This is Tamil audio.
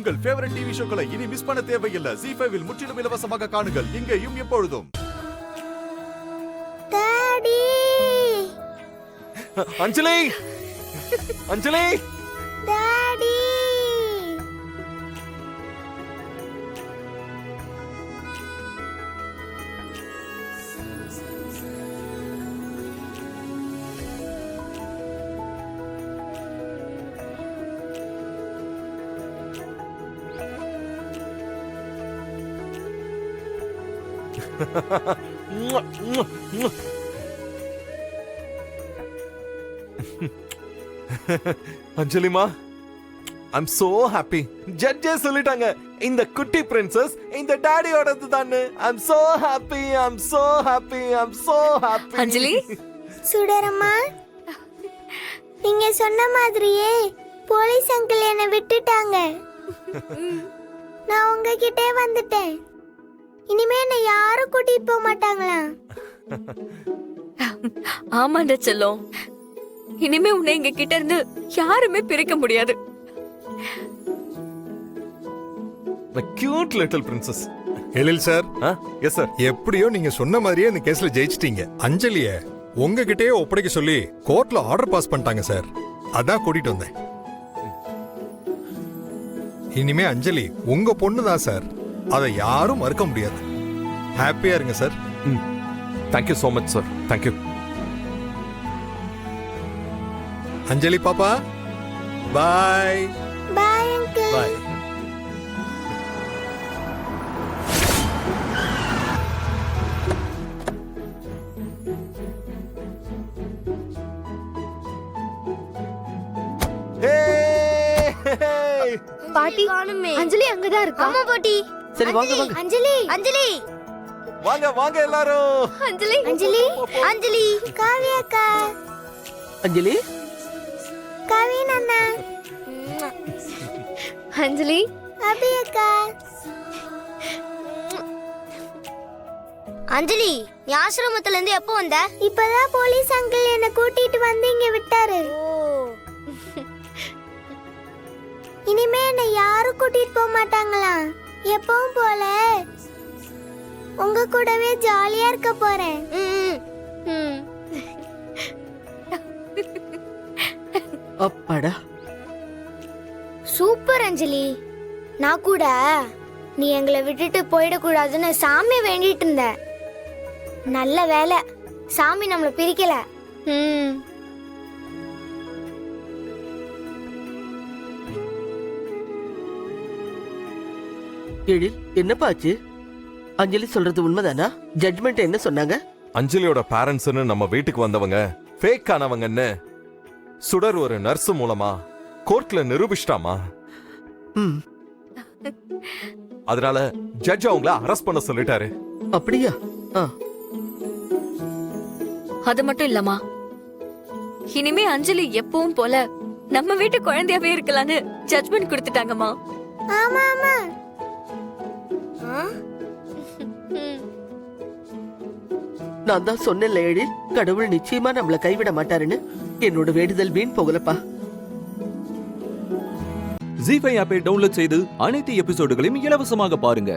உங்கள் ஃபேவரட் டிவி ஷோக்களை இனி மிஸ் பண்ண தேவையில்லை. ZEE5 இல் முற்றிலும் இலவசமாக காணுங்கள். இங்கேயும் எப்பொழுதும். டாடி அஞ்சலி அஞ்சலி டாடி அஞ்சலிமா, I'm so happy. ஜட்ஜே சொல்லிட்டாங்க இந்த குட்டி பிரின்சஸ் இந்த டாடியோடது தான். I'm so happy. I'm so happy. I'm so happy. அஞ்சலி, சுடரம்மா, நீங்க சொன்ன மாதிரியே போலீஸ் அங்கிள் என்னை விட்டுட்டாங்க. நான் உங்ககிட்டே வந்துட்டேன். இனிமே என்னை யாரும் கூட்டிட்டு போக மாட்டாங்களா? ஆமாண்டா செல்லம், இனிமே உன்னை எங்க கிட்ட இருந்து யாருமே பிரிக்க முடியாது. My cute little princess. Ezhil sir, yes sir. எப்படியோ நீங்க சொன்ன மாதிரியே இந்த கேஸ்ல ஜெயிச்சிட்டீங்க. அஞ்சலிய உங்ககிட்டயே ஒப்படைக்க சொல்லி கோர்ட்ல ஆர்டர் பாஸ் பண்ணிட்டாங்க சார். அதான் கூட்டிட்டு வந்தேன். இனிமே அஞ்சலி உங்க பொண்ணு தான் சார். அதை யாரும் மறுக்க முடியாது. ஹாப்பியா இருங்க sir. Thank you so much sir. Thank you. Anjali பாப்பா, பாய். Bye uncle. பாய். பாட்டி, அஞ்சலி அங்கதான் இருக்கா? ஆமா பாட்டி. சரி வாங்க வாங்க. அஞ்சலி, அஞ்சலி, வாங்க வாங்க எல்லாரும். அஞ்சலி, அஞ்சலி, அஞ்சலி, காவியா அக்கா, அஞ்சலி, கவின் அண்ணா, அஞ்சலி, அபி அக்கா. அஞ்சலி, நீ ஆசிரமத்துல இருந்து எப்போ வந்த? இப்பதான் போலீஸ் அங்கிள் என்ன கூட்டிட்டு வந்து இங்க விட்டாரு. இனிமே என்ன யாரும் கூட்டிட்டு போக மாட்டாங்களா? எப்பவும் போல உங்க கூடவே ஜாலியா இருக்க போறேன். அப்பாடா, சூப்பர் அஞ்சலி. நான் கூட நீ எங்களை விட்டுட்டு போயிடக்கூடாதுன்னு சாமி வேண்டிட்டு இருந்தேன். நல்ல வேலை, சாமி நம்மளை பிரிக்கல. எழில் என்னப்பா ஆச்சு? அஞ்சலி சொல்றது உண்மைதானா? ஜட்மெண்ட் என்ன சொன்னாங்க? அஞ்சலியோட பேரண்ட்ஸ்னு நம்ம வீட்டுக்கு வந்தவங்க ஃபேக் ஆனவங்கன்னு சுடர் ஒரு நர்ஸ் மூலமா கோர்ட்ல நிரூபிச்சிட்டாமா. அதனால ஜட்ஜ் அவங்கள அரெஸ்ட் பண்ண சொல்லிட்டாரு. அப்படியா? அது மட்டும் இல்லம்மா, இனிமே அஞ்சலி எப்பவும் போல நம்ம வீட்டு குழந்தையாவே இருக்கலாம்னு ஜட்மெண்ட் கொடுத்துட்டாங்கம்மா. ஆமா ஆமா. நான் தான் சொன்னேன்ல எழில், கடவுள் நிச்சயமா நம்மள கைவிட மாட்டாருன்னு. என்னோட வேண்டுதல் வீண் போகலப்பா. ZEE5 ஆப்பை டவுன்லோட் செய்து அனைத்து எபிசோடுகளையும் இலவசமாக பாருங்க.